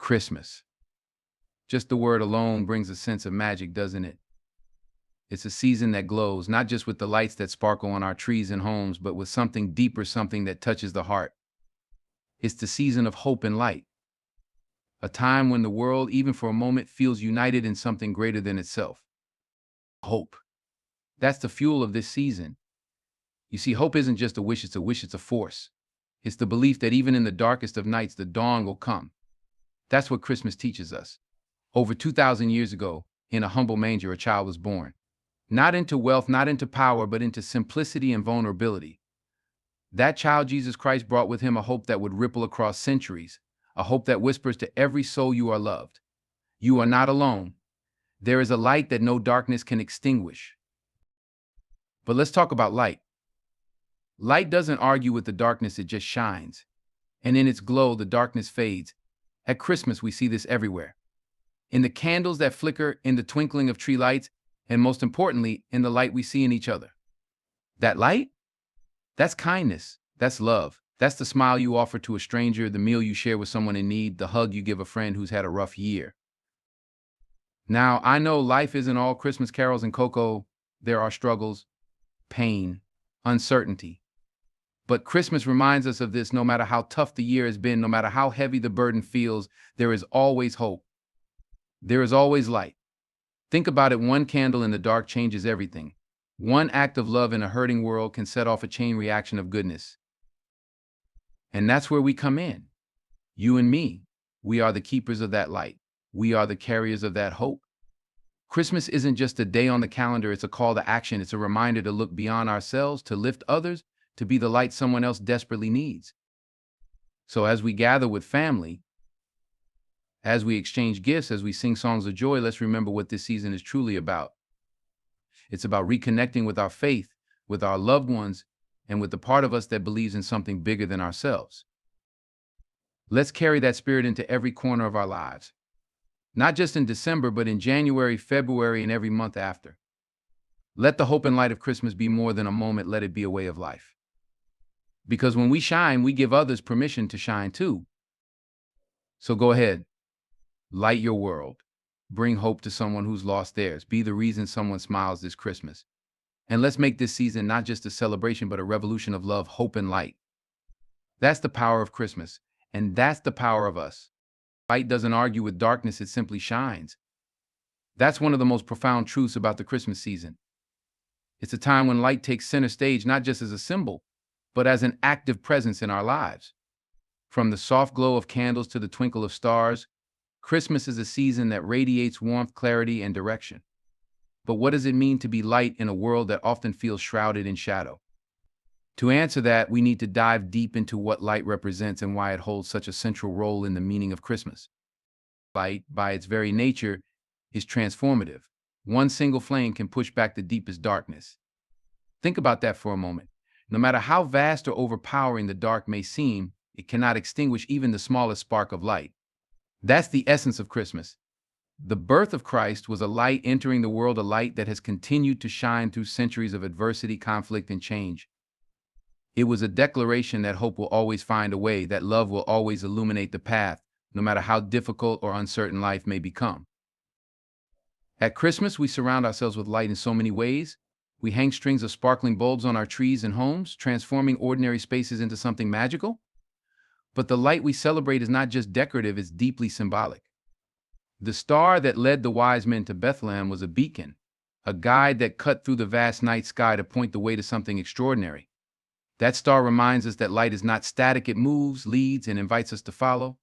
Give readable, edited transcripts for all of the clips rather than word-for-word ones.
Christmas. Just the word alone brings a sense of magic, doesn't it? It's a season that glows, not just with the lights that sparkle on our trees and homes, but with something deeper, something that touches the heart. It's the season of hope and light, a time when the world, even for a moment, feels united in something greater than itself. Hope. That's the fuel of this season. You see, hope isn't just a wish, it's a force. It's the belief that even in the darkest of nights, the dawn will come. That's what Christmas teaches us. Over 2,000 years ago, in a humble manger, a child was born. Not into wealth, not into power, but into simplicity and vulnerability. That child, Jesus Christ, brought with him a hope that would ripple across centuries, a hope that whispers to every soul, you are loved. You are not alone. There is a light that no darkness can extinguish. But let's talk about light. Light doesn't argue with the darkness, it just shines. And in its glow, the darkness fades. At Christmas, we see this everywhere. In the candles that flicker, in the twinkling of tree lights, and most importantly, in the light we see in each other. That light? That's kindness. That's love. That's the smile you offer to a stranger, the meal you share with someone in need, the hug you give a friend who's had a rough year. Now, I know life isn't all Christmas carols and cocoa. There are struggles, pain, uncertainty. But Christmas reminds us of this. No matter how tough the year has been, no matter how heavy the burden feels, there is always hope. There is always light. Think about it, one candle in the dark changes everything. One act of love in a hurting world can set off a chain reaction of goodness. And that's where we come in. You and me, we are the keepers of that light. We are the carriers of that hope. Christmas isn't just a day on the calendar, it's a call to action. It's a reminder to look beyond ourselves, to lift others, to be the light someone else desperately needs. So as we gather with family, as we exchange gifts, as we sing songs of joy, let's remember what this season is truly about. It's about reconnecting with our faith, with our loved ones, and with the part of us that believes in something bigger than ourselves. Let's carry that spirit into every corner of our lives. Not just in December, but in January, February, and every month after. Let the hope and light of Christmas be more than a moment, let it be a way of life. Because when we shine, we give others permission to shine too. So go ahead. Light your world. Bring hope to someone who's lost theirs. Be the reason someone smiles this Christmas. And let's make this season not just a celebration, but a revolution of love, hope, and light. That's the power of Christmas, and that's the power of us. Light doesn't argue with darkness, it simply shines. That's one of the most profound truths about the Christmas season. It's a time when light takes center stage, not just as a symbol, but as an active presence in our lives. From the soft glow of candles to the twinkle of stars, Christmas is a season that radiates warmth, clarity, and direction. But what does it mean to be light in a world that often feels shrouded in shadow? To answer that, we need to dive deep into what light represents and why it holds such a central role in the meaning of Christmas. Light, by its very nature, is transformative. One single flame can push back the deepest darkness. Think about that for a moment. No matter how vast or overpowering the dark may seem, it cannot extinguish even the smallest spark of light. That's the essence of Christmas. The birth of Christ was a light entering the world, a light that has continued to shine through centuries of adversity, conflict, and change. It was a declaration that hope will always find a way, that love will always illuminate the path, no matter how difficult or uncertain life may become. At Christmas, we surround ourselves with light in so many ways. We hang strings of sparkling bulbs on our trees and homes, transforming ordinary spaces into something magical. But the light we celebrate is not just decorative, it's deeply symbolic. The star that led the wise men to Bethlehem was a beacon, a guide that cut through the vast night sky to point the way to something extraordinary. That star reminds us that light is not static, it moves, leads, and invites us to follow.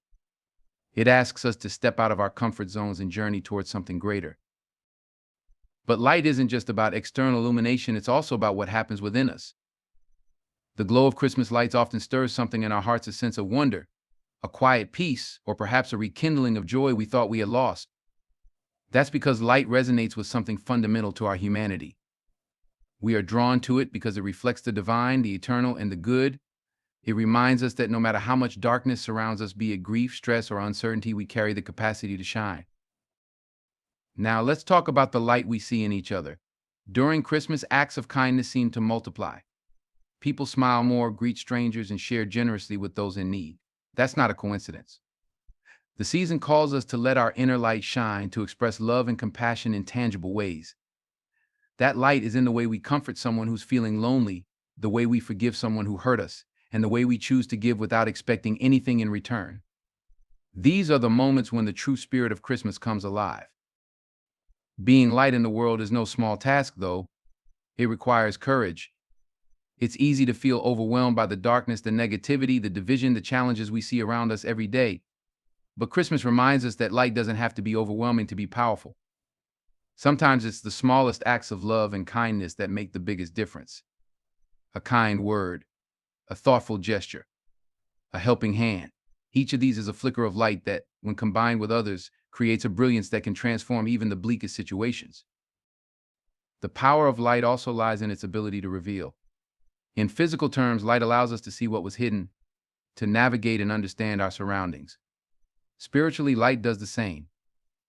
It asks us to step out of our comfort zones and journey towards something greater. But light isn't just about external illumination, it's also about what happens within us. The glow of Christmas lights often stirs something in our hearts, a sense of wonder, a quiet peace, or perhaps a rekindling of joy we thought we had lost. That's because light resonates with something fundamental to our humanity. We are drawn to it because it reflects the divine, the eternal, and the good. It reminds us that no matter how much darkness surrounds us, be it grief, stress, or uncertainty, we carry the capacity to shine. Now, let's talk about the light we see in each other. During Christmas, acts of kindness seem to multiply. People smile more, greet strangers, and share generously with those in need. That's not a coincidence. The season calls us to let our inner light shine, to express love and compassion in tangible ways. That light is in the way we comfort someone who's feeling lonely, the way we forgive someone who hurt us, and the way we choose to give without expecting anything in return. These are the moments when the true spirit of Christmas comes alive. Being light in the world is no small task, though. It requires courage. It's easy to feel overwhelmed by the darkness, the negativity, the division, the challenges we see around us every day. But Christmas reminds us that light doesn't have to be overwhelming to be powerful. Sometimes it's the smallest acts of love and kindness that make the biggest difference. A kind word, a thoughtful gesture, a helping hand. Each of these is a flicker of light that, when combined with others, creates a brilliance that can transform even the bleakest situations. The power of light also lies in its ability to reveal. In physical terms, light allows us to see what was hidden, to navigate and understand our surroundings. Spiritually, light does the same.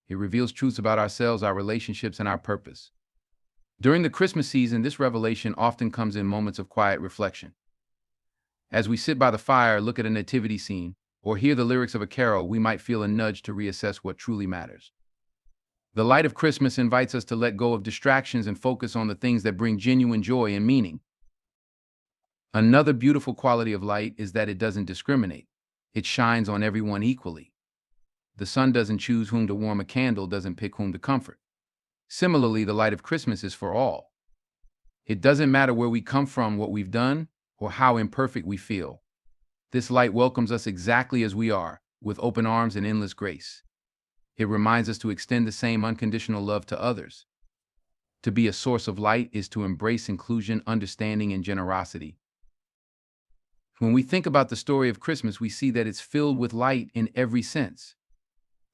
It reveals truths about ourselves, our relationships, and our purpose. During the Christmas season, this revelation often comes in moments of quiet reflection. As we sit by the fire, look at a nativity scene, or hear the lyrics of a carol, we might feel a nudge to reassess what truly matters. The light of Christmas invites us to let go of distractions and focus on the things that bring genuine joy and meaning. Another beautiful quality of light is that it doesn't discriminate. It shines on everyone equally. The sun doesn't choose whom to warm a candle, doesn't pick whom to comfort. Similarly, the light of Christmas is for all. It doesn't matter where we come from, what we've done, or how imperfect we feel. This light welcomes us exactly as we are, with open arms and endless grace. It reminds us to extend the same unconditional love to others. To be a source of light is to embrace inclusion, understanding, and generosity. When we think about the story of Christmas, we see that it's filled with light in every sense.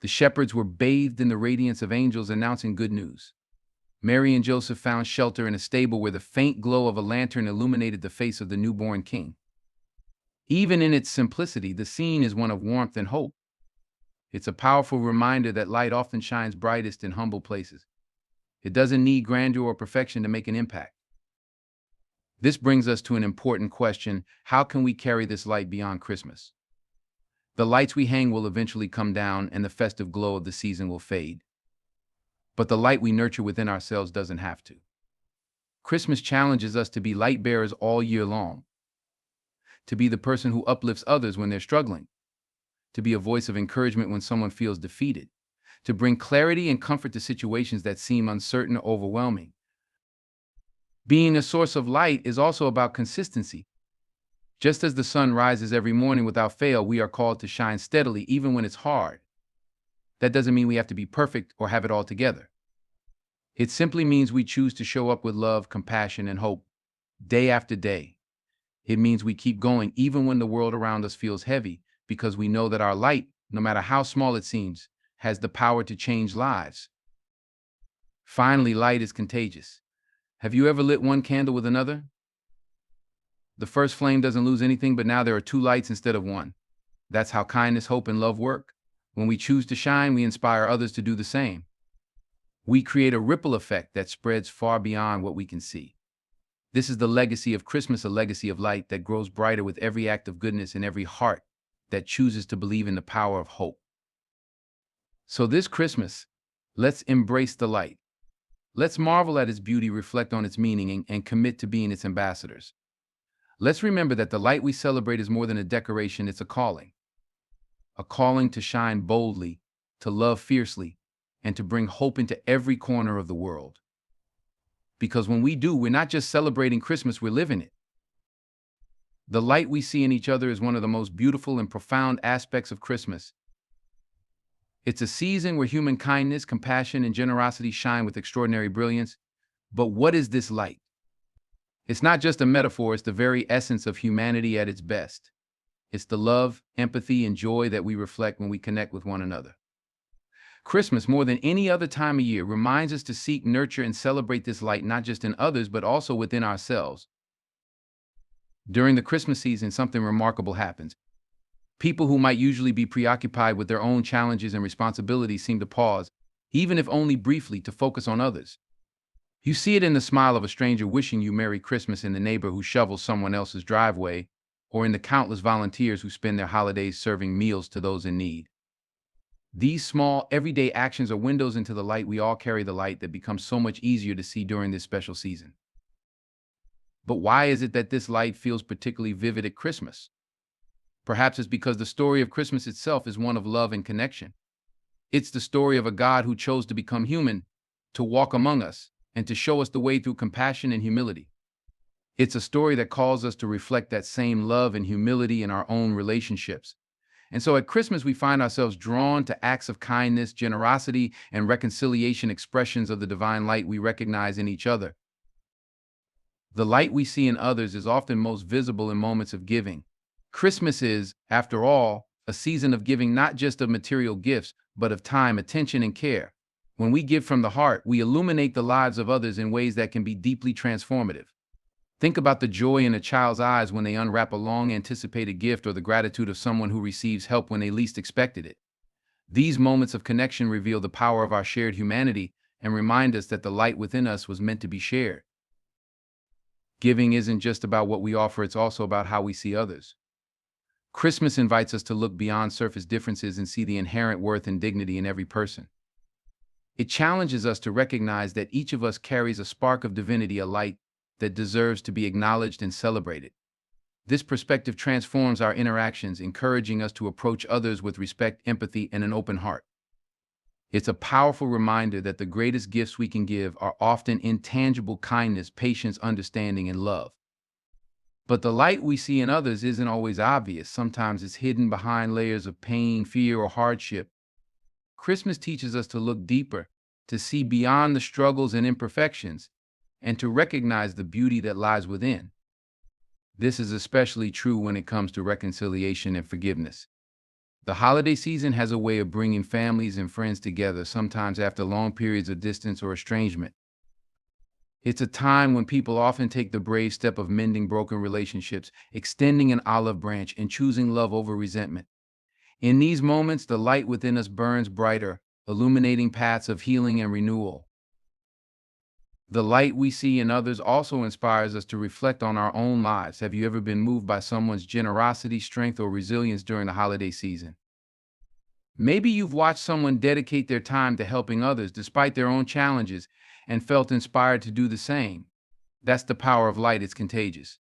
The shepherds were bathed in the radiance of angels announcing good news. Mary and Joseph found shelter in a stable where the faint glow of a lantern illuminated the face of the newborn king. Even in its simplicity, the scene is one of warmth and hope. It's a powerful reminder that light often shines brightest in humble places. It doesn't need grandeur or perfection to make an impact. This brings us to an important question: how can we carry this light beyond Christmas? The lights we hang will eventually come down, and the festive glow of the season will fade. But the light we nurture within ourselves doesn't have to. Christmas challenges us to be light bearers all year long. To be the person who uplifts others when they're struggling. To be a voice of encouragement when someone feels defeated. To bring clarity and comfort to situations that seem uncertain or overwhelming. Being a source of light is also about consistency. Just as the sun rises every morning without fail, we are called to shine steadily even when it's hard. That doesn't mean we have to be perfect or have it all together. It simply means we choose to show up with love, compassion, and hope, day after day. It means we keep going even when the world around us feels heavy, because we know that our light, no matter how small it seems, has the power to change lives. Finally, light is contagious. Have you ever lit one candle with another? The first flame doesn't lose anything, but now there are two lights instead of one. That's how kindness, hope, and love work. When we choose to shine, we inspire others to do the same. We create a ripple effect that spreads far beyond what we can see. This is the legacy of Christmas, a legacy of light that grows brighter with every act of goodness in every heart that chooses to believe in the power of hope. So this Christmas, let's embrace the light. Let's marvel at its beauty, reflect on its meaning, and commit to being its ambassadors. Let's remember that the light we celebrate is more than a decoration, it's a calling. A calling to shine boldly, to love fiercely, and to bring hope into every corner of the world. Because when we do, we're not just celebrating Christmas, we're living it. The light we see in each other is one of the most beautiful and profound aspects of Christmas. It's a season where human kindness, compassion, and generosity shine with extraordinary brilliance. But what is this light? It's not just a metaphor, it's the very essence of humanity at its best. It's the love, empathy, and joy that we reflect when we connect with one another. Christmas, more than any other time of year, reminds us to seek, nurture, and celebrate this light not just in others, but also within ourselves. During the Christmas season, something remarkable happens. People who might usually be preoccupied with their own challenges and responsibilities seem to pause, even if only briefly, to focus on others. You see it in the smile of a stranger wishing you Merry Christmas, in the neighbor who shovels someone else's driveway, or in the countless volunteers who spend their holidays serving meals to those in need. These small, everyday actions are windows into the light. We all carry the light that becomes so much easier to see during this special season. But why is it that this light feels particularly vivid at Christmas? Perhaps it's because the story of Christmas itself is one of love and connection. It's the story of a God who chose to become human, to walk among us, and to show us the way through compassion and humility. It's a story that calls us to reflect that same love and humility in our own relationships. And so at Christmas, we find ourselves drawn to acts of kindness, generosity, and reconciliation, expressions of the divine light we recognize in each other. The light we see in others is often most visible in moments of giving. Christmas is, after all, a season of giving, not just of material gifts, but of time, attention, and care. When we give from the heart, we illuminate the lives of others in ways that can be deeply transformative. Think about the joy in a child's eyes when they unwrap a long-anticipated gift, or the gratitude of someone who receives help when they least expected it. These moments of connection reveal the power of our shared humanity and remind us that the light within us was meant to be shared. Giving isn't just about what we offer, it's also about how we see others. Christmas invites us to look beyond surface differences and see the inherent worth and dignity in every person. It challenges us to recognize that each of us carries a spark of divinity, a light that deserves to be acknowledged and celebrated. This perspective transforms our interactions, encouraging us to approach others with respect, empathy, and an open heart. It's a powerful reminder that the greatest gifts we can give are often intangible: kindness, patience, understanding, and love. But the light we see in others isn't always obvious. Sometimes it's hidden behind layers of pain, fear, or hardship. Christmas teaches us to look deeper, to see beyond the struggles and imperfections, and to recognize the beauty that lies within. This is especially true when it comes to reconciliation and forgiveness. The holiday season has a way of bringing families and friends together, sometimes after long periods of distance or estrangement. It's a time when people often take the brave step of mending broken relationships, extending an olive branch, and choosing love over resentment. In these moments, the light within us burns brighter, illuminating paths of healing and renewal. The light we see in others also inspires us to reflect on our own lives. Have you ever been moved by someone's generosity, strength, or resilience during the holiday season? Maybe you've watched someone dedicate their time to helping others despite their own challenges and felt inspired to do the same. That's the power of light. It's contagious.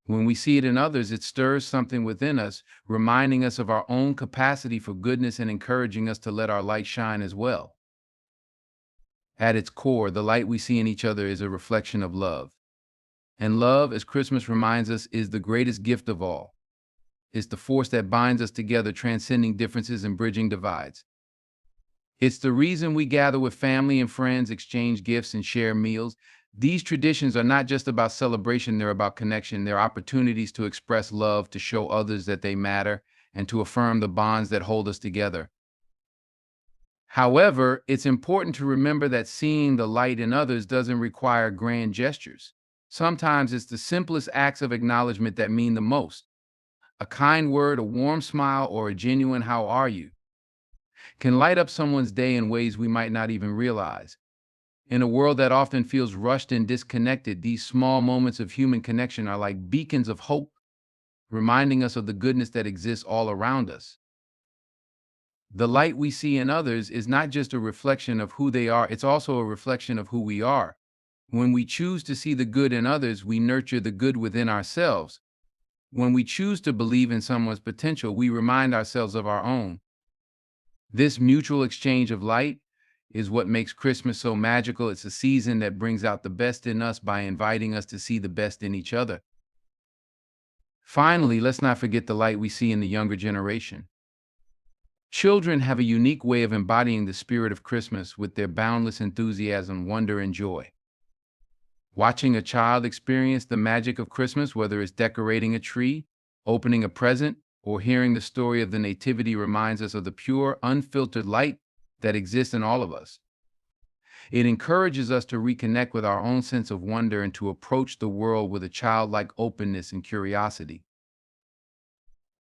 When we see it in others, it stirs something within us, reminding us of our own capacity for goodness and encouraging us to let our light shine as well. At its core, the light we see in each other is a reflection of love. And love, as Christmas reminds us, is the greatest gift of all. It's the force that binds us together, transcending differences and bridging divides. It's the reason we gather with family and friends, exchange gifts, and share meals. These traditions are not just about celebration, they're about connection. They're opportunities to express love, to show others that they matter, and to affirm the bonds that hold us together. However, it's important to remember that seeing the light in others doesn't require grand gestures. Sometimes it's the simplest acts of acknowledgement that mean the most. A kind word, a warm smile, or a genuine "how are you" can light up someone's day in ways we might not even realize. In a world that often feels rushed and disconnected, these small moments of human connection are like beacons of hope, reminding us of the goodness that exists all around us. The light we see in others is not just a reflection of who they are, it's also a reflection of who we are. When we choose to see the good in others, we nurture the good within ourselves. When we choose to believe in someone's potential, we remind ourselves of our own. This mutual exchange of light is what makes Christmas so magical. It's a season that brings out the best in us by inviting us to see the best in each other. Finally, let's not forget the light we see in the younger generation. Children have a unique way of embodying the spirit of Christmas with their boundless enthusiasm, wonder, and joy. Watching a child experience the magic of Christmas, whether it's decorating a tree, opening a present, or hearing the story of the Nativity, reminds us of the pure, unfiltered light that exists in all of us. It encourages us to reconnect with our own sense of wonder and to approach the world with a childlike openness and curiosity.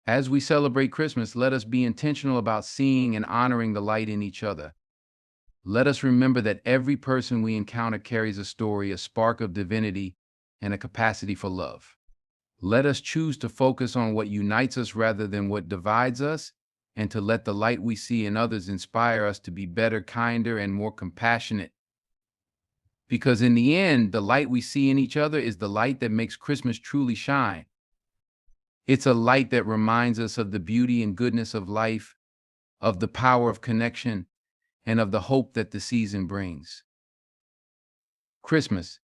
As we celebrate Christmas, let us be intentional about seeing and honoring the light in each other. Let us remember that every person we encounter carries a story, a spark of divinity, and a capacity for love. Let us choose to focus on what unites us rather than what divides us, and to let the light we see in others inspire us to be better, kinder, and more compassionate. Because in the end, the light we see in each other is the light that makes Christmas truly shine. It's a light that reminds us of the beauty and goodness of life, of the power of connection, and of the hope that the season brings. Christmas.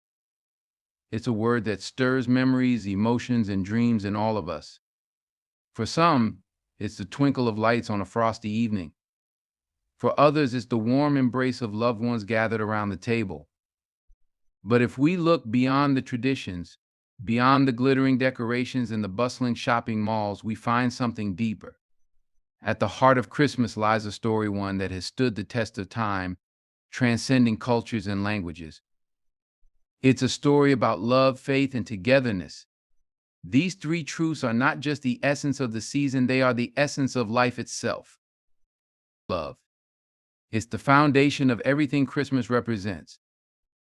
It's a word that stirs memories, emotions, and dreams in all of us. For some, it's the twinkle of lights on a frosty evening. For others, it's the warm embrace of loved ones gathered around the table. But if we look beyond the traditions, beyond the glittering decorations and the bustling shopping malls, we find something deeper. At the heart of Christmas lies a story, one that has stood the test of time, transcending cultures and languages. It's a story about love, faith, and togetherness. These three truths are not just the essence of the season, they are the essence of life itself. Love. It's the foundation of everything Christmas represents.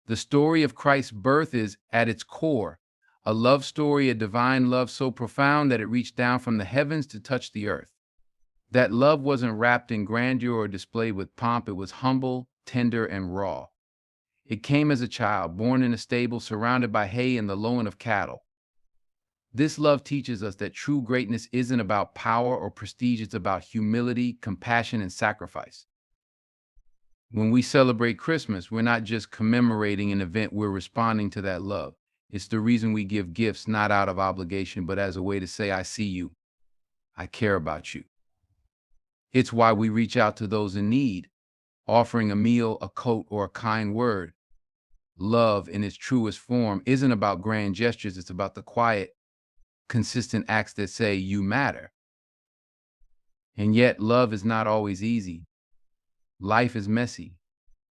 The story of Christ's birth is, at its core, a love story, a divine love so profound that it reached down from the heavens to touch the earth. That love wasn't wrapped in grandeur or displayed with pomp, it was humble, tender, and raw. It came as a child, born in a stable, surrounded by hay and the lowing of cattle. This love teaches us that true greatness isn't about power or prestige, it's about humility, compassion, and sacrifice. When we celebrate Christmas, we're not just commemorating an event, we're responding to that love. It's the reason we give gifts, not out of obligation, but as a way to say, I see you, I care about you. It's why we reach out to those in need, offering a meal, a coat, or a kind word. Love, in its truest form, isn't about grand gestures, it's about the quiet, consistent acts that say, you matter. And yet, love is not always easy. Life is messy.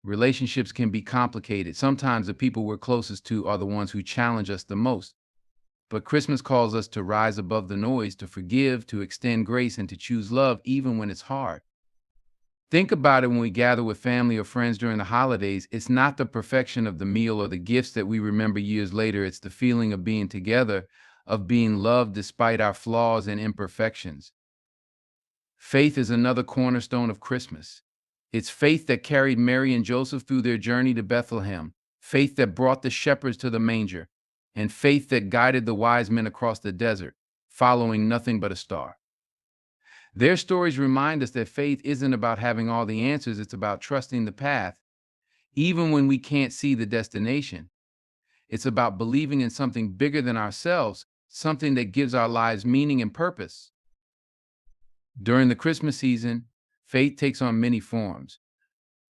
Relationships can be complicated. Sometimes the people we're closest to are the ones who challenge us the most. But Christmas calls us to rise above the noise, to forgive, to extend grace, and to choose love even when it's hard. Think about it when we gather with family or friends during the holidays. It's not the perfection of the meal or the gifts that we remember years later. It's the feeling of being together, of being loved despite our flaws and imperfections. Faith is another cornerstone of Christmas. It's faith that carried Mary and Joseph through their journey to Bethlehem, faith that brought the shepherds to the manger, and faith that guided the wise men across the desert, following nothing but a star. Their stories remind us that faith isn't about having all the answers, it's about trusting the path, even when we can't see the destination. It's about believing in something bigger than ourselves, something that gives our lives meaning and purpose. During the Christmas season, faith takes on many forms.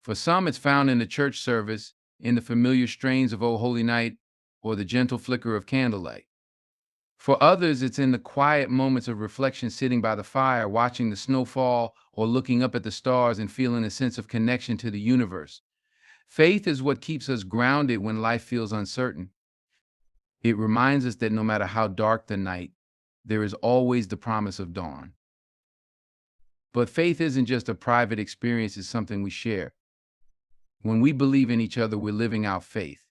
For some, it's found in the church service, in the familiar strains of O Holy Night, or the gentle flicker of candlelight. For others, it's in the quiet moments of reflection, sitting by the fire, watching the snow fall, or looking up at the stars and feeling a sense of connection to the universe. Faith is what keeps us grounded when life feels uncertain. It reminds us that no matter how dark the night, there is always the promise of dawn. But faith isn't just a private experience, it's something we share. When we believe in each other, we're living out faith.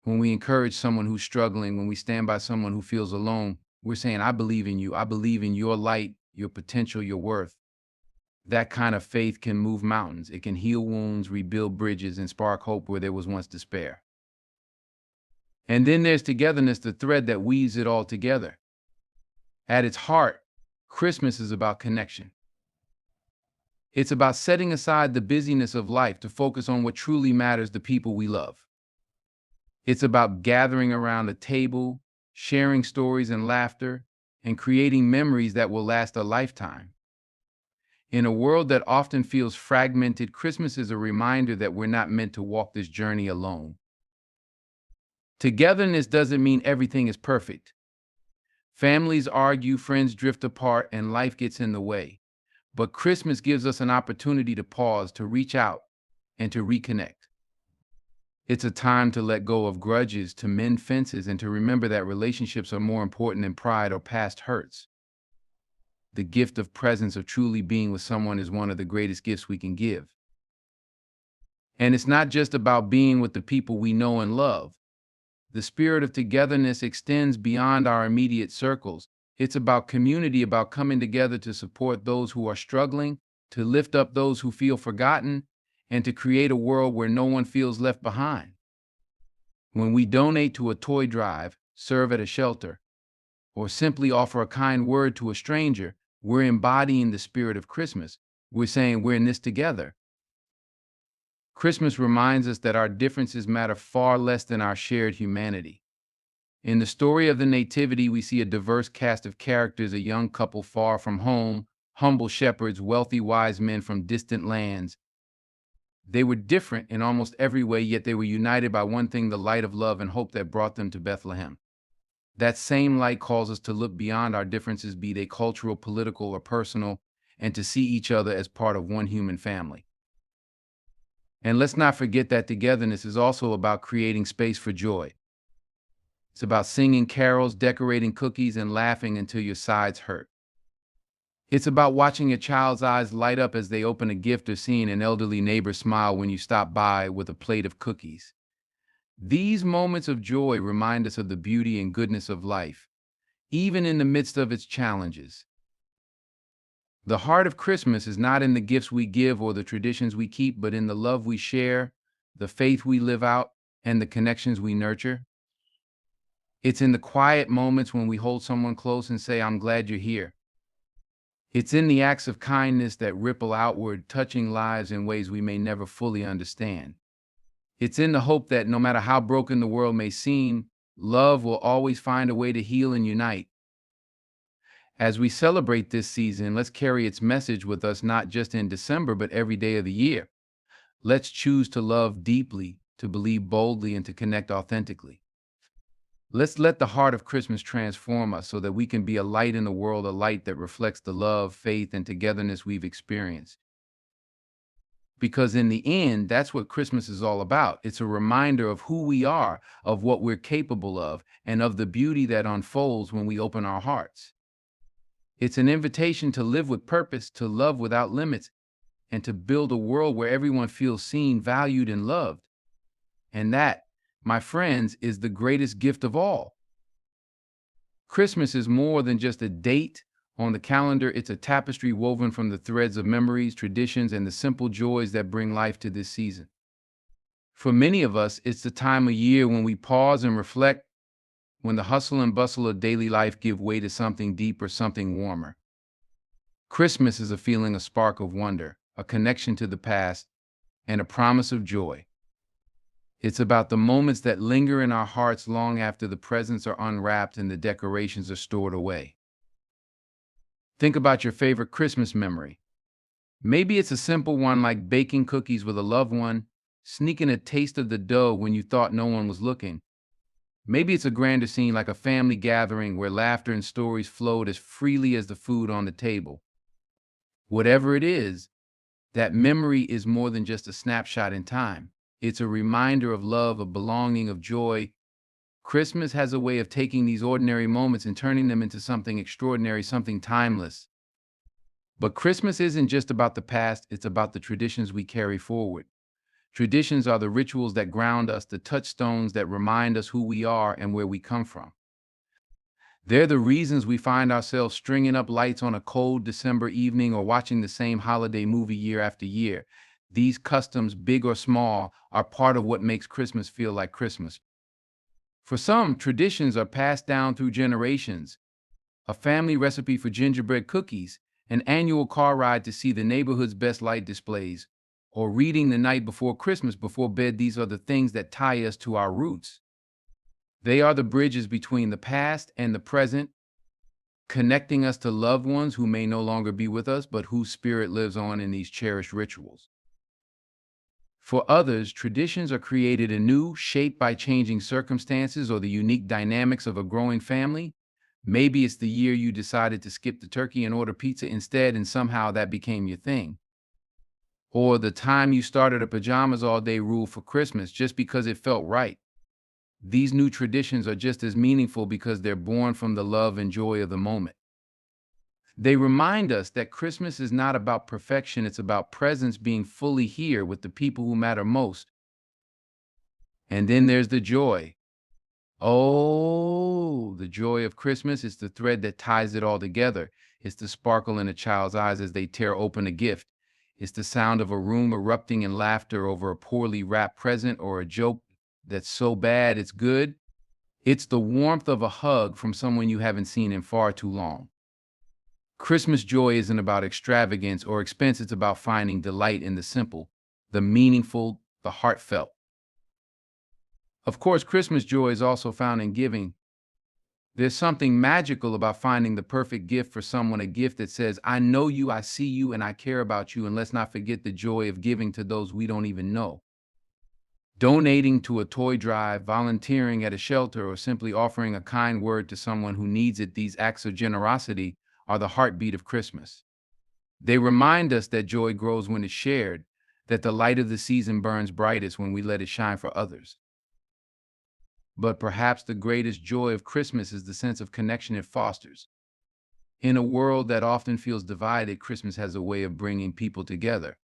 When we encourage someone who's struggling, when we stand by someone who feels alone, we're saying, I believe in you. I believe in your light, your potential, your worth. That kind of faith can move mountains. It can heal wounds, rebuild bridges, and spark hope where there was once despair. And then there's togetherness, the thread that weaves it all together. At its heart, Christmas is about connection. It's about setting aside the busyness of life to focus on what truly matters, the people we love. It's about gathering around a table, sharing stories and laughter, and creating memories that will last a lifetime. In a world that often feels fragmented, Christmas is a reminder that we're not meant to walk this journey alone. Togetherness doesn't mean everything is perfect. Families argue, friends drift apart, and life gets in the way. But Christmas gives us an opportunity to pause, to reach out, and to reconnect. It's a time to let go of grudges, to mend fences, and to remember that relationships are more important than pride or past hurts. The gift of presence, of truly being with someone, is one of the greatest gifts we can give. And it's not just about being with the people we know and love. The spirit of togetherness extends beyond our immediate circles. It's about community, about coming together to support those who are struggling, to lift up those who feel forgotten, and to create a world where no one feels left behind. When we donate to a toy drive, serve at a shelter, or simply offer a kind word to a stranger, we're embodying the spirit of Christmas. We're saying we're in this together. Christmas reminds us that our differences matter far less than our shared humanity. In the story of the Nativity, we see a diverse cast of characters: a young couple far from home, humble shepherds, wealthy wise men from distant lands. They were different in almost every way, yet they were united by one thing: the light of love and hope that brought them to Bethlehem. That same light calls us to look beyond our differences, be they cultural, political, or personal, and to see each other as part of one human family. And let's not forget that togetherness is also about creating space for joy. It's about singing carols, decorating cookies, and laughing until your sides hurt. It's about watching a child's eyes light up as they open a gift, or seeing an elderly neighbor smile when you stop by with a plate of cookies. These moments of joy remind us of the beauty and goodness of life, even in the midst of its challenges. The heart of Christmas is not in the gifts we give or the traditions we keep, but in the love we share, the faith we live out, and the connections we nurture. It's in the quiet moments when we hold someone close and say, "I'm glad you're here." It's in the acts of kindness that ripple outward, touching lives in ways we may never fully understand. It's in the hope that no matter how broken the world may seem, love will always find a way to heal and unite. As we celebrate this season, let's carry its message with us, not just in December, but every day of the year. Let's choose to love deeply, to believe boldly, and to connect authentically. Let's let the heart of Christmas transform us so that we can be a light in the world, a light that reflects the love, faith, and togetherness we've experienced. Because in the end, that's what Christmas is all about. It's a reminder of who we are, of what we're capable of, and of the beauty that unfolds when we open our hearts. It's an invitation to live with purpose, to love without limits, and to build a world where everyone feels seen, valued, and loved. And that, my friends, is the greatest gift of all. Christmas is more than just a date on the calendar. It's a tapestry woven from the threads of memories, traditions, and the simple joys that bring life to this season. For many of us, it's the time of year when we pause and reflect, when the hustle and bustle of daily life give way to something deeper, something warmer. Christmas is a feeling, a spark of wonder, a connection to the past, and a promise of joy. It's about the moments that linger in our hearts long after the presents are unwrapped and the decorations are stored away. Think about your favorite Christmas memory. Maybe it's a simple one like baking cookies with a loved one, sneaking a taste of the dough when you thought no one was looking. Maybe it's a grander scene like a family gathering where laughter and stories flowed as freely as the food on the table. Whatever it is, that memory is more than just a snapshot in time. It's a reminder of love, of belonging, of joy. Christmas has a way of taking these ordinary moments and turning them into something extraordinary, something timeless. But Christmas isn't just about the past, it's about the traditions we carry forward. Traditions are the rituals that ground us, the touchstones that remind us who we are and where we come from. They're the reasons we find ourselves stringing up lights on a cold December evening or watching the same holiday movie year after year. These customs, big or small, are part of what makes Christmas feel like Christmas. For some, traditions are passed down through generations. A family recipe for gingerbread cookies, an annual car ride to see the neighborhood's best light displays, or reading the night before Christmas before bed. These are the things that tie us to our roots. They are the bridges between the past and the present, connecting us to loved ones who may no longer be with us, but whose spirit lives on in these cherished rituals. For others, traditions are created anew, shaped by changing circumstances or the unique dynamics of a growing family. Maybe it's the year you decided to skip the turkey and order pizza instead, and somehow that became your thing. Or the time you started a pajamas all day rule for Christmas just because it felt right. These new traditions are just as meaningful because they're born from the love and joy of the moment. They remind us that Christmas is not about perfection, it's about presence, being fully here with the people who matter most. And then there's the joy. Oh, the joy of Christmas is the thread that ties it all together. It's the sparkle in a child's eyes as they tear open a gift. It's the sound of a room erupting in laughter over a poorly wrapped present or a joke that's so bad it's good. It's the warmth of a hug from someone you haven't seen in far too long. Christmas joy isn't about extravagance or expense, it's about finding delight in the simple, the meaningful, the heartfelt. Of course, Christmas joy is also found in giving. There's something magical about finding the perfect gift for someone, a gift that says, I know you, I see you, and I care about you. And let's not forget the joy of giving to those we don't even know. Donating to a toy drive, volunteering at a shelter, or simply offering a kind word to someone who needs it, these acts of generosity are the heartbeat of Christmas. They remind us that joy grows when it's shared, that the light of the season burns brightest when we let it shine for others. But perhaps the greatest joy of Christmas is the sense of connection it fosters. In a world that often feels divided, Christmas has a way of bringing people together.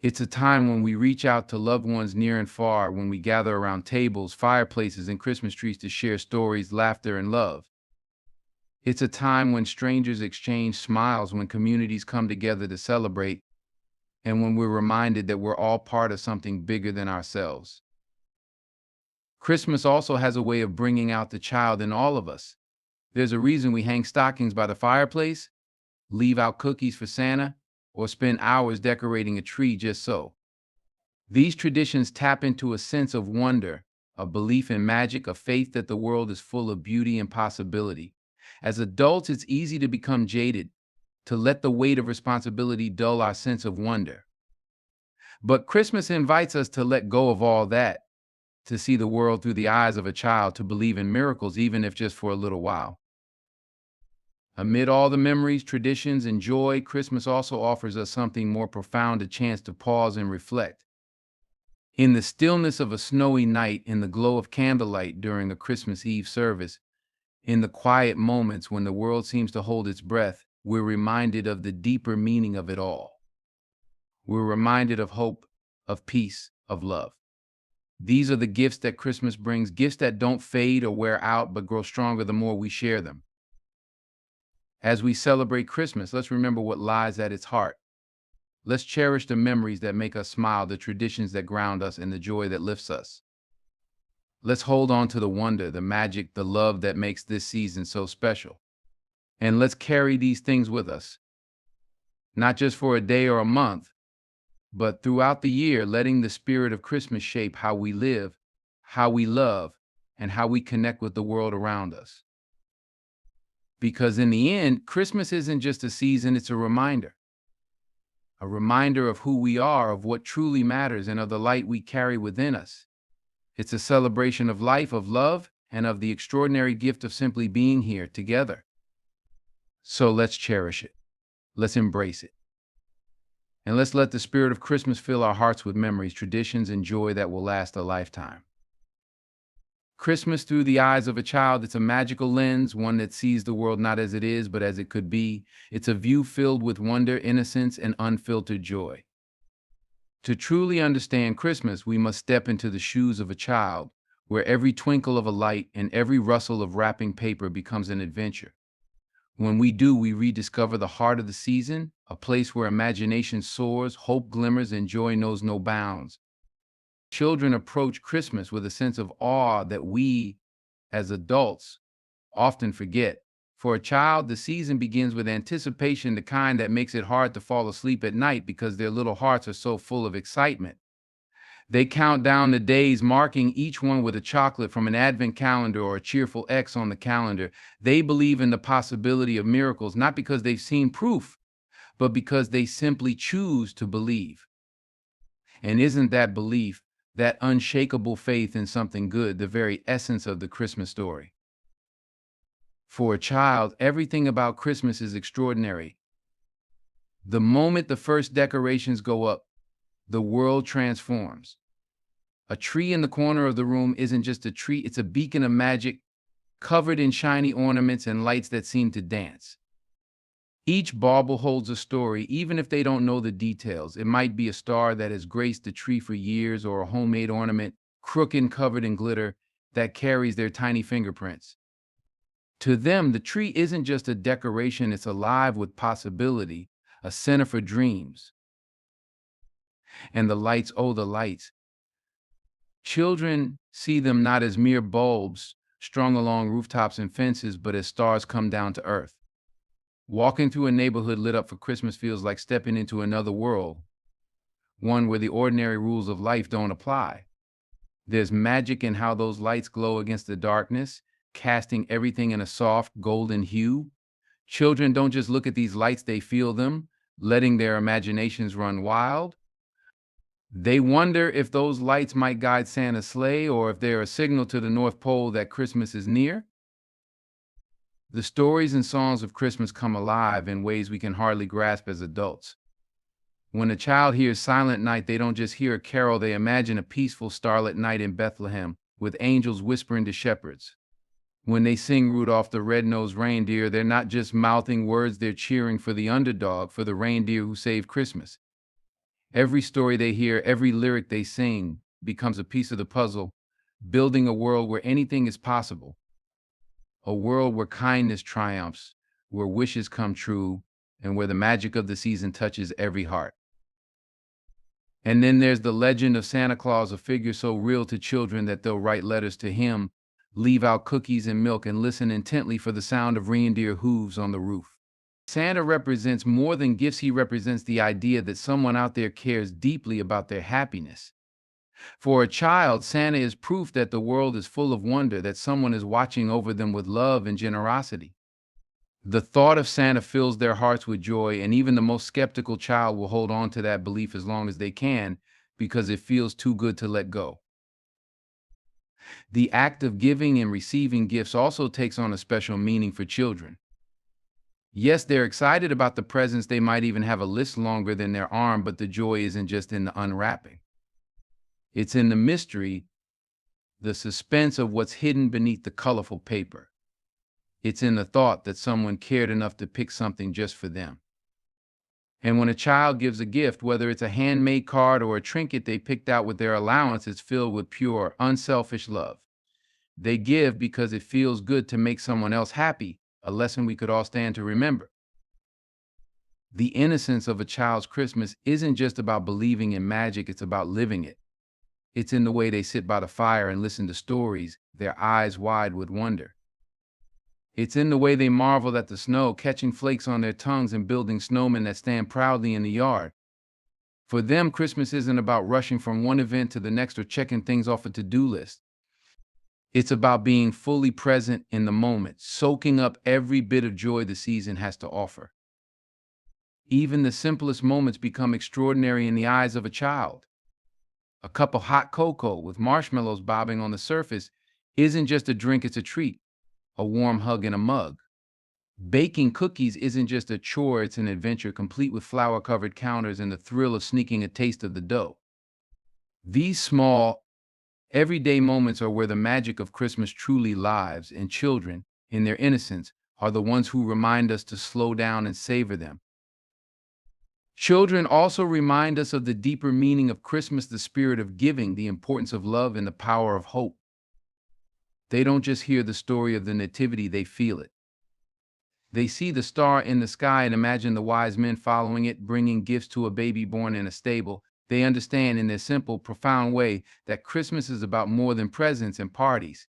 It's a time when we reach out to loved ones near and far, when we gather around tables, fireplaces, and Christmas trees to share stories, laughter, and love. It's a time when strangers exchange smiles, when communities come together to celebrate, and when we're reminded that we're all part of something bigger than ourselves. Christmas also has a way of bringing out the child in all of us. There's a reason we hang stockings by the fireplace, leave out cookies for Santa, or spend hours decorating a tree just so. These traditions tap into a sense of wonder, a belief in magic, a faith that the world is full of beauty and possibility. As adults, it's easy to become jaded, to let the weight of responsibility dull our sense of wonder. But Christmas invites us to let go of all that, to see the world through the eyes of a child, to believe in miracles, even if just for a little while. Amid all the memories, traditions, and joy, Christmas also offers us something more profound, a chance to pause and reflect. In the stillness of a snowy night, in the glow of candlelight during a Christmas Eve service, in the quiet moments when the world seems to hold its breath, we're reminded of the deeper meaning of it all. We're reminded of hope, of peace, of love. These are the gifts that Christmas brings, gifts that don't fade or wear out, but grow stronger the more we share them. As we celebrate Christmas, let's remember what lies at its heart. Let's cherish the memories that make us smile, the traditions that ground us, and the joy that lifts us. Let's hold on to the wonder, the magic, the love that makes this season so special. And let's carry these things with us, not just for a day or a month, but throughout the year, letting the spirit of Christmas shape how we live, how we love, and how we connect with the world around us. Because in the end, Christmas isn't just a season, it's a reminder of who we are, of what truly matters, and of the light we carry within us. It's a celebration of life, of love, and of the extraordinary gift of simply being here together. So let's cherish it. Let's embrace it. And let's let the spirit of Christmas fill our hearts with memories, traditions, and joy that will last a lifetime. Christmas through the eyes of a child, it's a magical lens, one that sees the world not as it is, but as it could be. It's a view filled with wonder, innocence, and unfiltered joy. To truly understand Christmas, we must step into the shoes of a child, where every twinkle of a light and every rustle of wrapping paper becomes an adventure. When we do, we rediscover the heart of the season, a place where imagination soars, hope glimmers, and joy knows no bounds. Children approach Christmas with a sense of awe that we, as adults, often forget. For a child, the season begins with anticipation, the kind that makes it hard to fall asleep at night because their little hearts are so full of excitement. They count down the days, marking each one with a chocolate from an advent calendar or a cheerful X on the calendar. They believe in the possibility of miracles, not because they've seen proof, but because they simply choose to believe. And isn't that belief, that unshakable faith in something good, the very essence of the Christmas story? For a child, everything about Christmas is extraordinary. The moment the first decorations go up, the world transforms. A tree in the corner of the room isn't just a tree, it's a beacon of magic, covered in shiny ornaments and lights that seem to dance. Each bauble holds a story, even if they don't know the details. It might be a star that has graced the tree for years, or a homemade ornament, crooked and covered in glitter. that carries their tiny fingerprints. To them, the tree isn't just a decoration, it's alive with possibility, a center for dreams. And the lights, oh, the lights. Children see them not as mere bulbs strung along rooftops and fences, but as stars come down to earth. Walking through a neighborhood lit up for Christmas feels like stepping into another world, one where the ordinary rules of life don't apply. There's magic in how those lights glow against the darkness, casting everything in a soft, golden hue. Children don't just look at these lights, they feel them, letting their imaginations run wild. They wonder if those lights might guide Santa's sleigh or if they're a signal to the North Pole that Christmas is near. The stories and songs of Christmas come alive in ways we can hardly grasp as adults. When a child hears Silent Night, they don't just hear a carol, they imagine a peaceful starlit night in Bethlehem with angels whispering to shepherds. When they sing Rudolph the Red-Nosed Reindeer, they're not just mouthing words, they're cheering for the underdog, for the reindeer who saved Christmas. Every story they hear, every lyric they sing becomes a piece of the puzzle, building a world where anything is possible. A world where kindness triumphs, where wishes come true, and where the magic of the season touches every heart. And then there's the legend of Santa Claus, a figure so real to children that they'll write letters to him, leave out cookies and milk, and listen intently for the sound of reindeer hooves on the roof. Santa represents more than gifts, he represents the idea that someone out there cares deeply about their happiness. For a child, Santa is proof that the world is full of wonder, that someone is watching over them with love and generosity. The thought of Santa fills their hearts with joy, and even the most skeptical child will hold on to that belief as long as they can because it feels too good to let go. The act of giving and receiving gifts also takes on a special meaning for children. Yes, they're excited about the presents, they might even have a list longer than their arm, but the joy isn't just in the unwrapping. It's in the mystery, the suspense of what's hidden beneath the colorful paper. It's in the thought that someone cared enough to pick something just for them. And when a child gives a gift, whether it's a handmade card or a trinket they picked out with their allowance, it's filled with pure, unselfish love. They give because it feels good to make someone else happy, a lesson we could all stand to remember. The innocence of a child's Christmas isn't just about believing in magic, it's about living it. It's in the way they sit by the fire and listen to stories, their eyes wide with wonder. It's in the way they marvel at the snow, catching flakes on their tongues and building snowmen that stand proudly in the yard. For them, Christmas isn't about rushing from one event to the next or checking things off a to-do list. It's about being fully present in the moment, soaking up every bit of joy the season has to offer. Even the simplest moments become extraordinary in the eyes of a child. A cup of hot cocoa with marshmallows bobbing on the surface isn't just a drink, it's a treat, a warm hug in a mug. Baking cookies isn't just a chore, it's an adventure complete with flour-covered counters and the thrill of sneaking a taste of the dough. These small, everyday moments are where the magic of Christmas truly lives, and children, in their innocence, are the ones who remind us to slow down and savor them. Children also remind us of the deeper meaning of Christmas, the spirit of giving, the importance of love, and the power of hope. They don't just hear the story of the Nativity, they feel it. They see the star in the sky and imagine the wise men following it, bringing gifts to a baby born in a stable. They understand in their simple, profound way that Christmas is about more than presents and parties.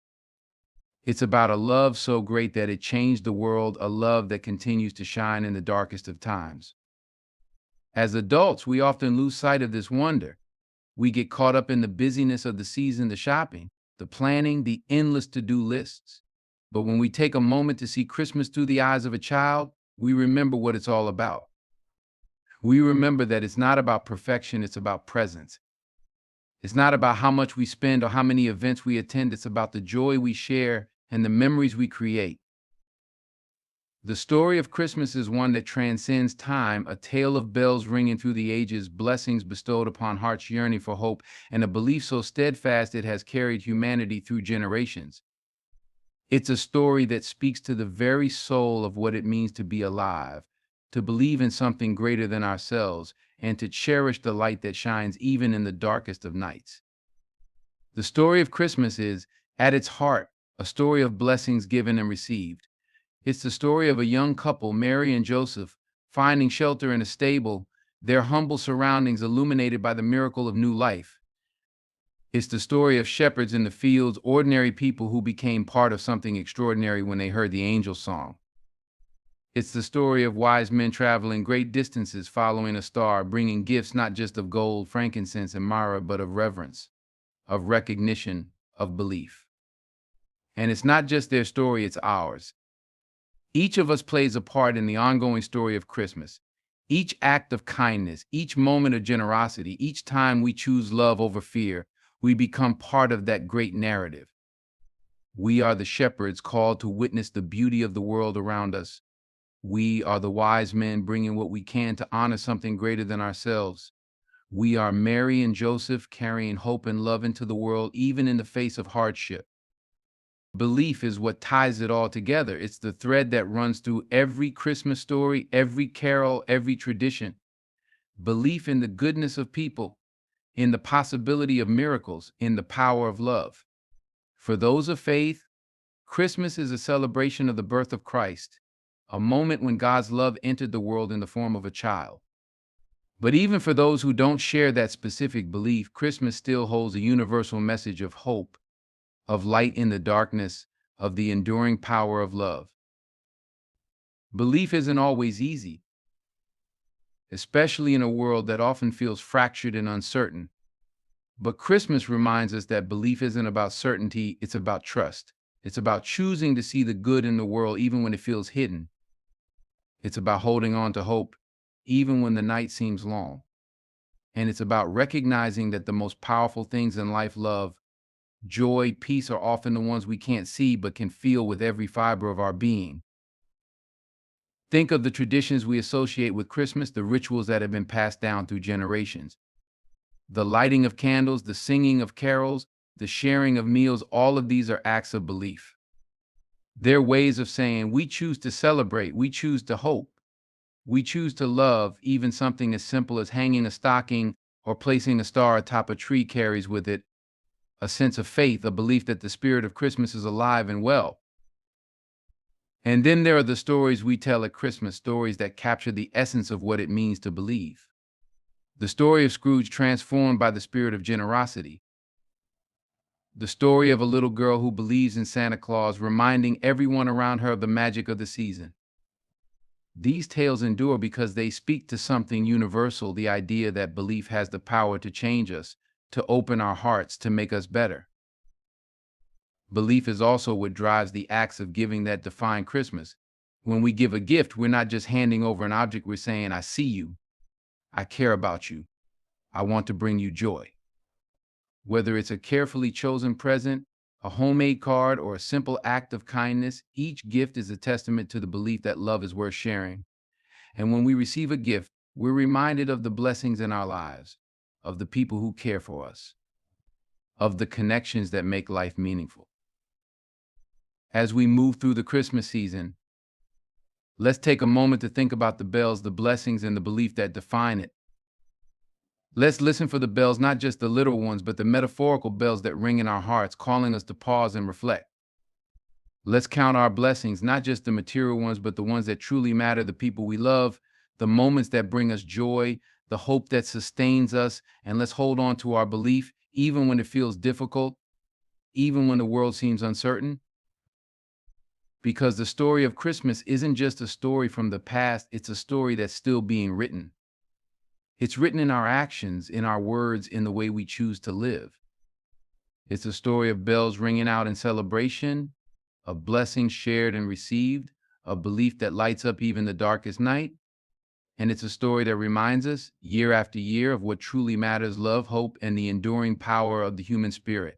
It's about a love so great that it changed the world, a love that continues to shine in the darkest of times. As adults, we often lose sight of this wonder. We get caught up in the busyness of the season, the shopping, the planning, the endless to-do lists. But when we take a moment to see Christmas through the eyes of a child, we remember what it's all about. We remember that it's not about perfection, it's about presence. It's not about how much we spend or how many events we attend, it's about the joy we share and the memories we create. The story of Christmas is one that transcends time, a tale of bells ringing through the ages, blessings bestowed upon hearts yearning for hope, and a belief so steadfast it has carried humanity through generations. It's a story that speaks to the very soul of what it means to be alive, to believe in something greater than ourselves, and to cherish the light that shines even in the darkest of nights. The story of Christmas is At its heart, a story of blessings given and received. It's the story of a young couple, Mary and Joseph, finding shelter in a stable, their humble surroundings illuminated by the miracle of new life. It's the story of shepherds in the fields, ordinary people who became part of something extraordinary when they heard the angel song. It's the story of wise men traveling great distances following a star, bringing gifts not just of gold, frankincense, and myrrh, but of reverence, of recognition, of belief. And it's not just their story, it's ours. Each of us plays a part in the ongoing story of Christmas. Each act of kindness, each moment of generosity, each time we choose love over fear, we become part of that great narrative. We are the shepherds called to witness the beauty of the world around us. We are the wise men bringing what we can to honor something greater than ourselves. We are Mary and Joseph carrying hope and love into the world, even in the face of hardship. Belief is what ties it all together. It's the thread that runs through every Christmas story, every carol, every tradition. Belief in the goodness of people, in the possibility of miracles, in the power of love. For those of faith, Christmas is a celebration of the birth of Christ, a moment when God's love entered the world in the form of a child. But even for those who don't share that specific belief, Christmas still holds a universal message of hope, of light in the darkness, of the enduring power of love. Belief isn't always easy, especially in a world that often feels fractured and uncertain. But Christmas reminds us that belief isn't about certainty, it's about trust. It's about choosing to see the good in the world even when it feels hidden. It's about holding on to hope even when the night seems long. And it's about recognizing that the most powerful things in life, love, joy, peace, are often the ones we can't see but can feel with every fiber of our being. Think of the traditions we associate with Christmas, the rituals that have been passed down through generations. The lighting of candles, the singing of carols, the sharing of meals, all of these are acts of belief. They're ways of saying we choose to celebrate, we choose to hope, we choose to love. Even something as simple as hanging a stocking or placing a star atop a tree carries with it a sense of faith, a belief that the spirit of Christmas is alive and well. And then there are the stories we tell at Christmas, stories that capture the essence of what it means to believe. The story of Scrooge transformed by the spirit of generosity. The story of a little girl who believes in Santa Claus, reminding everyone around her of the magic of the season. These tales endure because they speak to something universal, the idea that belief has the power to change us, to open our hearts, to make us better. Belief is also what drives the acts of giving that define Christmas. When we give a gift, we're not just handing over an object, we're saying, I see you, I care about you, I want to bring you joy. Whether it's a carefully chosen present, a homemade card, or a simple act of kindness, each gift is a testament to the belief that love is worth sharing. And when we receive a gift, we're reminded of the blessings in our lives, of the people who care for us, of the connections that make life meaningful. As we move through the Christmas season, let's take a moment to think about the bells, the blessings, and the belief that define it. Let's listen for the bells, not just the literal ones, but the metaphorical bells that ring in our hearts, calling us to pause and reflect. Let's count our blessings, not just the material ones, but the ones that truly matter, the people we love, the moments that bring us joy, the hope that sustains us, and let's hold on to our belief, even when it feels difficult, even when the world seems uncertain. Because the story of Christmas isn't just a story from the past, it's a story that's still being written. It's written in our actions, in our words, in the way we choose to live. It's a story of bells ringing out in celebration, of blessings shared and received, a belief that lights up even the darkest night. And it's a story that reminds us, year after year, of what truly matters: love, hope, and the enduring power of the human spirit.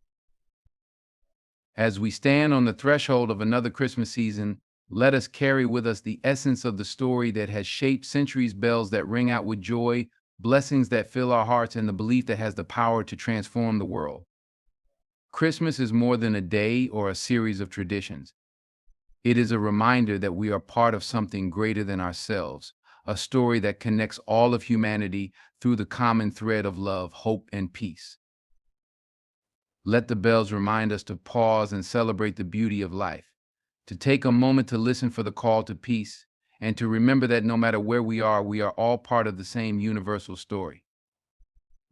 As we stand on the threshold of another Christmas season, let us carry with us the essence of the story that has shaped centuries, bells that ring out with joy, blessings that fill our hearts, and the belief that has the power to transform the world. Christmas is more than a day or a series of traditions. It is a reminder that we are part of something greater than ourselves, a story that connects all of humanity through the common thread of love, hope, and peace. Let the bells remind us to pause and celebrate the beauty of life, to take a moment to listen for the call to peace, and to remember that no matter where we are all part of the same universal story.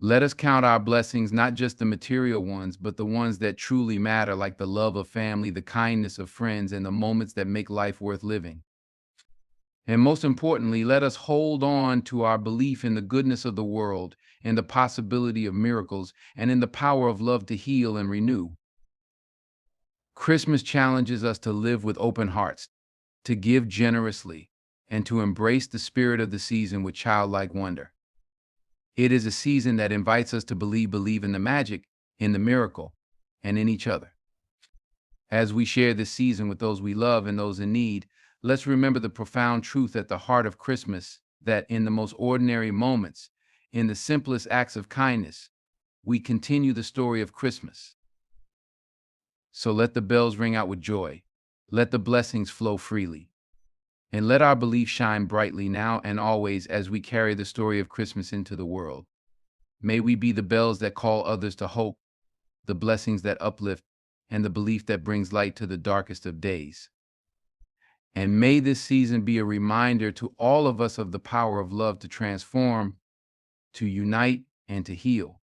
Let us count our blessings, not just the material ones, but the ones that truly matter, like the love of family, the kindness of friends, and the moments that make life worth living. And most importantly, let us hold on to our belief in the goodness of the world, in the possibility of miracles, and in the power of love to heal and renew. Christmas challenges us to live with open hearts, to give generously, and to embrace the spirit of the season with childlike wonder. It is a season that invites us to believe in the magic, in the miracle, and in each other. As we share this season with those we love and those in need, let's remember the profound truth at the heart of Christmas, that in the most ordinary moments, in the simplest acts of kindness, we continue the story of Christmas. So let the bells ring out with joy, let the blessings flow freely, and let our belief shine brightly now and always as we carry the story of Christmas into the world. May we be the bells that call others to hope, the blessings that uplift, and the belief that brings light to the darkest of days. And may this season be a reminder to all of us of the power of love to transform, to unite, and to heal.